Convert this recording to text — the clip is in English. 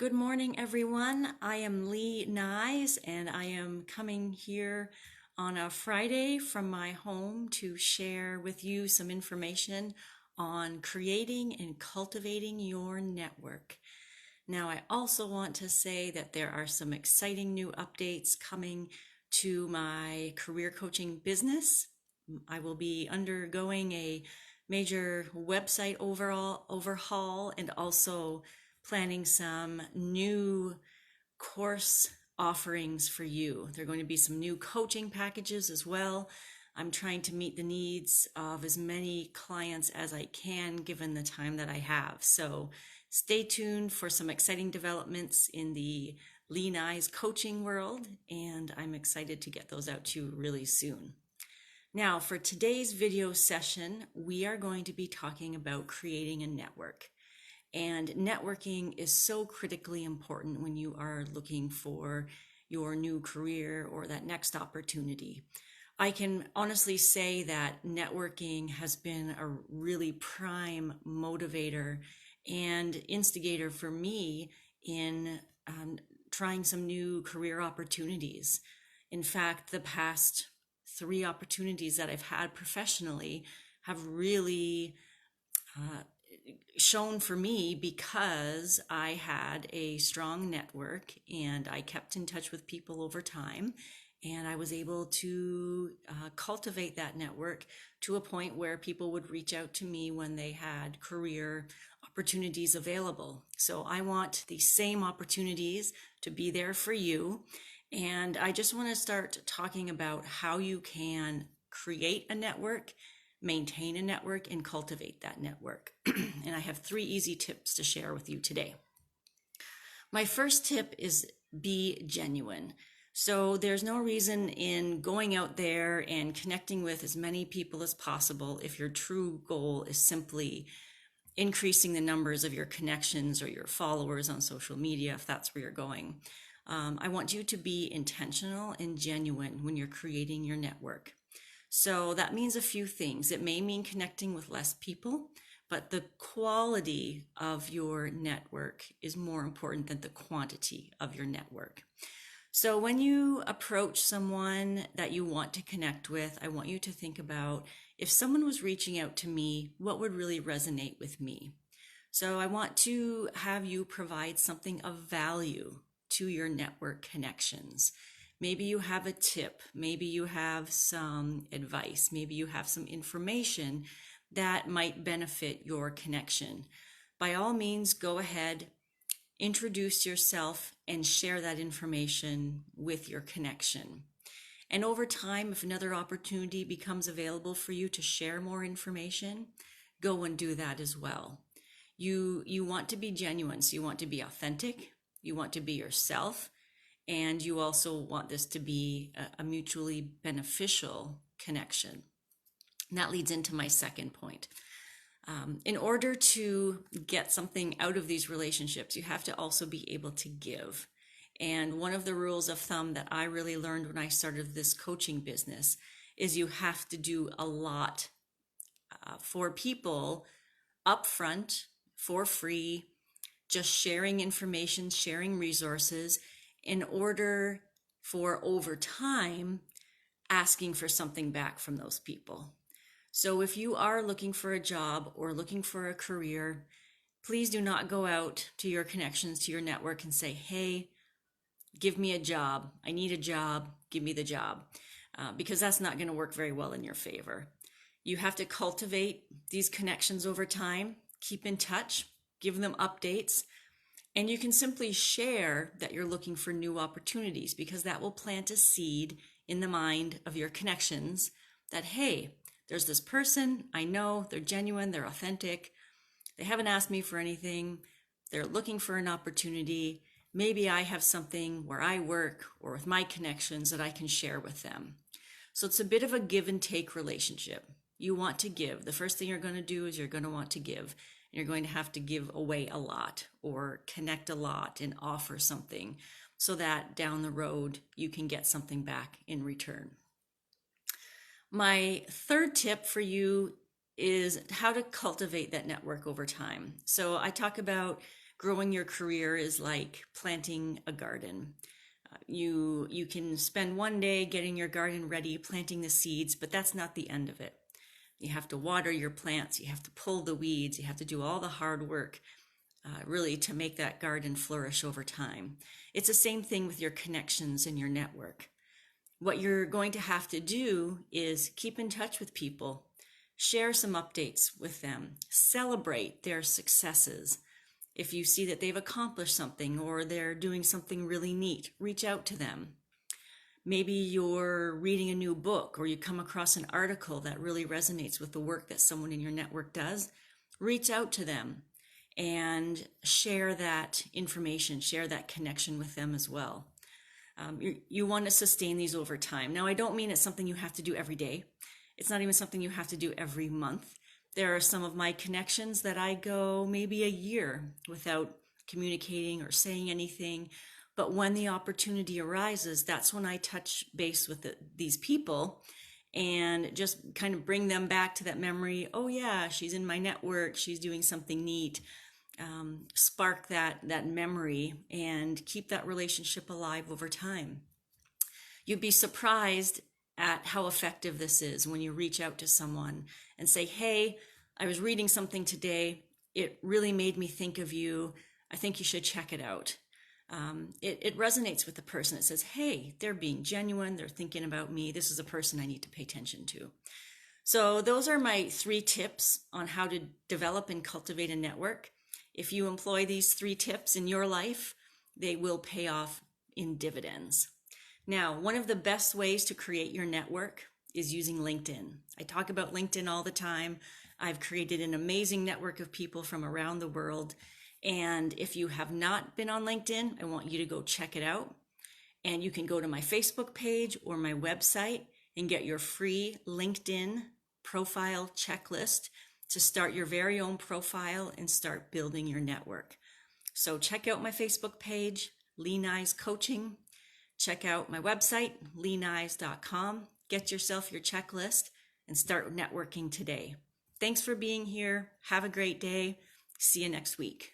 Good morning, everyone. I am Lee Nyes, and I am coming here on a Friday from my home to share with you some information on creating and cultivating your network. Now, I also want to say that there are some exciting new updates coming to my career coaching business. I will be undergoing a major website overhaul and also planning some new course offerings for you. There are going to be some new coaching packages as well. I'm trying to meet the needs of as many clients as I can given the time that I have. So stay tuned for some exciting developments in the Lean Eyes coaching world, and I'm excited to get those out to you really soon. Now, for today's video session, we are going to be talking about creating a network. And networking is so critically important when you are looking for your new career or that next opportunity. I can honestly say that networking has been a really prime motivator and instigator for me in trying some new career opportunities. In fact, the past 3 opportunities that I've had professionally have really shown for me because I had a strong network and I kept in touch with people over time, and I was able to cultivate that network to a point where people would reach out to me when they had career opportunities available. So I want the same opportunities to be there for you. And I just want to start talking about how you can create a network, maintain a network, and cultivate that network. And I have 3 easy tips to share with you today. My first tip is be genuine. So there's no reason in going out there and connecting with as many people as possible if your true goal is simply increasing the numbers of your connections or your followers on social media, if that's where you're going. I want you to be intentional and genuine when you're creating your network. So that means a few things. It may mean connecting with less people, but the quality of your network is more important than the quantity of your network. So when you approach someone that you want to connect with, I want you to think about, if someone was reaching out to me, what would really resonate with me? So I want to have you provide something of value to your network connections. Maybe you have a tip, maybe you have some advice, maybe you have some information that might benefit your connection. By all means, go ahead, introduce yourself, and share that information with your connection. And over time, if another opportunity becomes available for you to share more information, go and do that as well. You want to be genuine, so you want to be authentic, you want to be yourself, and you also want this to be a mutually beneficial connection. And that leads into my second point. In order to get something out of these relationships, you have to also be able to give. And one of the rules of thumb that I really learned when I started this coaching business is you have to do a lot for people upfront, for free, just sharing information, sharing resources, in order for over time asking for something back from those people. So if you are looking for a job or looking for a career, please do not go out to your connections, to your network, and say, hey, give me a job. I need a job. Give me the job. Because that's not going to work very well in your favor. You have to cultivate these connections over time, keep in touch, give them updates, and you can simply share that you're looking for new opportunities, because that will plant a seed in the mind of your connections that, hey, there's this person, I know, they're genuine, they're authentic, they haven't asked me for anything, they're looking for an opportunity, maybe I have something where I work or with my connections that I can share with them. So it's a bit of a give and take relationship. You want to give. The first thing you're going to do is you're going to want to give. You're going to have to give away a lot or connect a lot and offer something so that down the road you can get something back in return. My third tip for you is how to cultivate that network over time. So I talk about growing your career is like planting a garden. You can spend one day getting your garden ready, planting the seeds, but that's not the end of it. You have to water your plants, you have to pull the weeds, you have to do all the hard work, really, to make that garden flourish over time. It's the same thing with your connections and your network. What you're going to have to do is keep in touch with people, share some updates with them, celebrate their successes. If you see that they've accomplished something or they're doing something really neat, reach out to them. Maybe you're reading a new book or you come across an article that really resonates with the work that someone in your network does. Reach out to them and share that information, share that connection with them as well. You want to sustain these over time. Now, I don't mean it's something you have to do every day. It's not even something you have to do every month. There are some of my connections that I go maybe a year without communicating or saying anything. But when the opportunity arises, that's when I touch base with these people and just kind of bring them back to that memory. Oh yeah, she's in my network. She's doing something neat. Spark that memory and keep that relationship alive over time. You'd be surprised at how effective this is when you reach out to someone and say, hey, I was reading something today. It really made me think of you. I think you should check it out. It resonates with the person. It says, hey, they're being genuine. They're thinking about me. This is a person I need to pay attention to. So those are my 3 tips on how to develop and cultivate a network. If you employ these 3 tips in your life, they will pay off in dividends. Now, one of the best ways to create your network is using LinkedIn. I talk about LinkedIn all the time. I've created an amazing network of people from around the world. And if you have not been on LinkedIn, I want you to go check it out. And you can go to my Facebook page or my website and get your free LinkedIn profile checklist to start your very own profile and start building your network. So check out my Facebook page, Lee Nyes Coaching. Check out my website, leenyes.com. Get yourself your checklist and start networking today. Thanks for being here. Have a great day. See you next week.